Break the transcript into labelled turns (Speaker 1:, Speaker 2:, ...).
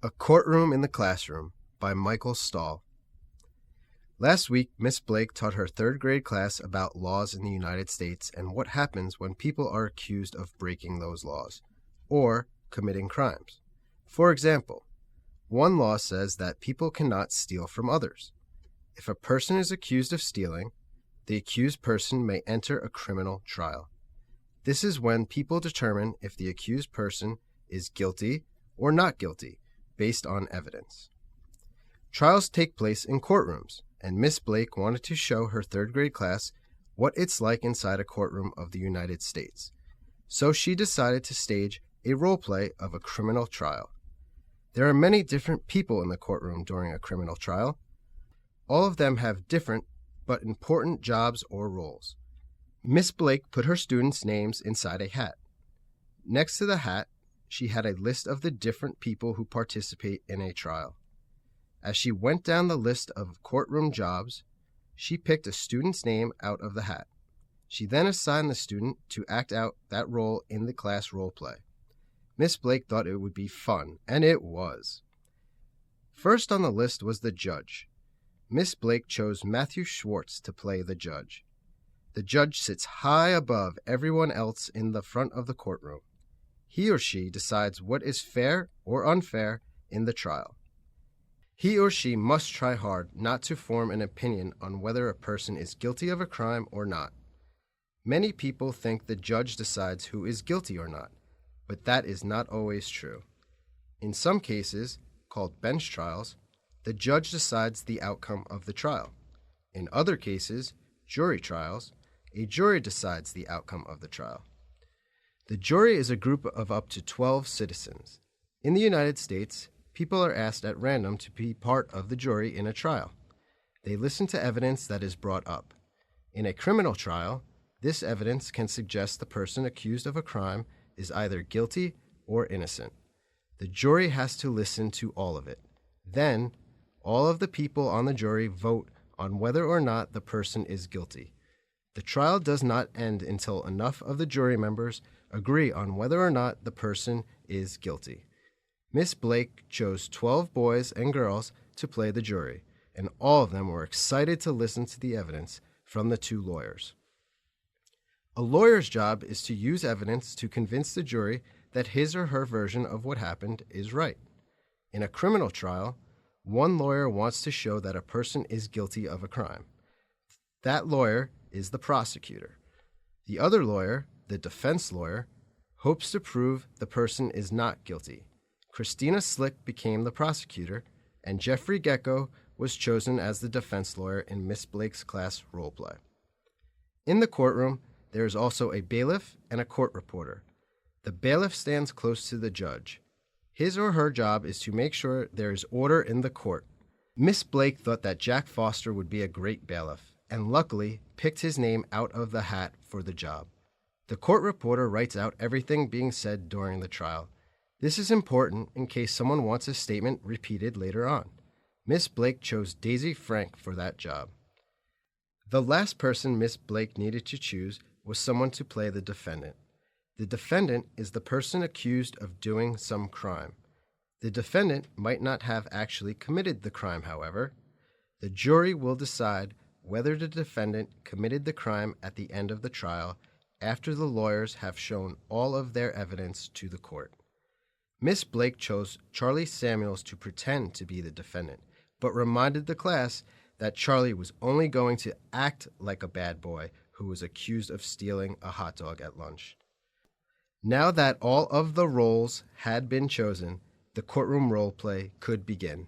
Speaker 1: A Courtroom in the Classroom by Michael Stahl. Last week, Miss Blake taught her third grade class about laws in the United States and what happens when people are accused of breaking those laws or committing crimes. For example, one law says that people cannot steal from others. If a person is accused of stealing, the accused person may enter a criminal trial. This is when people determine if the accused person is guilty or not guilty, based on evidence. Trials take place in courtrooms, and Miss Blake wanted to show her third grade class what it's like inside a courtroom of the United States. So she decided to stage a role play of a criminal trial. There are many different people in the courtroom during a criminal trial. All of them have different but important jobs or roles. Miss Blake put her students' names inside a hat. Next to the hat, she had a list of the different people who participate in a trial. As she went down the list of courtroom jobs, she picked a student's name out of the hat. She then assigned the student to act out that role in the class role play. Miss Blake thought it would be fun, and it was. First on the list was the judge. Miss Blake chose Matthew Schwartz to play the judge. The judge sits high above everyone else in the front of the courtroom. He or she decides what is fair or unfair in the trial. He or she must try hard not to form an opinion on whether a person is guilty of a crime or not. Many people think the judge decides who is guilty or not, but that is not always true. In some cases, called bench trials, the judge decides the outcome of the trial. In other cases, jury trials, a jury decides the outcome of the trial. The jury is a group of up to 12 citizens. In the United States, people are asked at random to be part of the jury in a trial. They listen to evidence that is brought up. In a criminal trial, this evidence can suggest the person accused of a crime is either guilty or innocent. The jury has to listen to all of it. Then, all of the people on the jury vote on whether or not the person is guilty. The trial does not end until enough of the jury members agree on whether or not the person is guilty. Miss Blake chose 12 boys and girls to play the jury, and all of them were excited to listen to the evidence from the two lawyers. A lawyer's job is to use evidence to convince the jury that his or her version of what happened is right. In a criminal trial, one lawyer wants to show that a person is guilty of a crime. That lawyer is the prosecutor. The other lawyer, the defense lawyer, hopes to prove the person is not guilty. Christina Slick became the prosecutor, and Jeffrey Gecko was chosen as the defense lawyer in Miss Blake's class role play. In the courtroom, there is also a bailiff and a court reporter. The bailiff stands close to the judge. His or her job is to make sure there is order in the court. Miss Blake thought that Jack Foster would be a great bailiff, and luckily picked his name out of the hat for the job. The court reporter writes out everything being said during the trial. This is important in case someone wants a statement repeated later on. Miss Blake chose Daisy Frank for that job. The last person Miss Blake needed to choose was someone to play the defendant. The defendant is the person accused of doing some crime. The defendant might not have actually committed the crime, however. The jury will decide whether the defendant committed the crime at the end of the trial after the lawyers have shown all of their evidence to the court. Miss Blake chose Charlie Samuels to pretend to be the defendant, but reminded the class that Charlie was only going to act like a bad boy who was accused of stealing a hot dog at lunch. Now that all of the roles had been chosen, the courtroom role play could begin.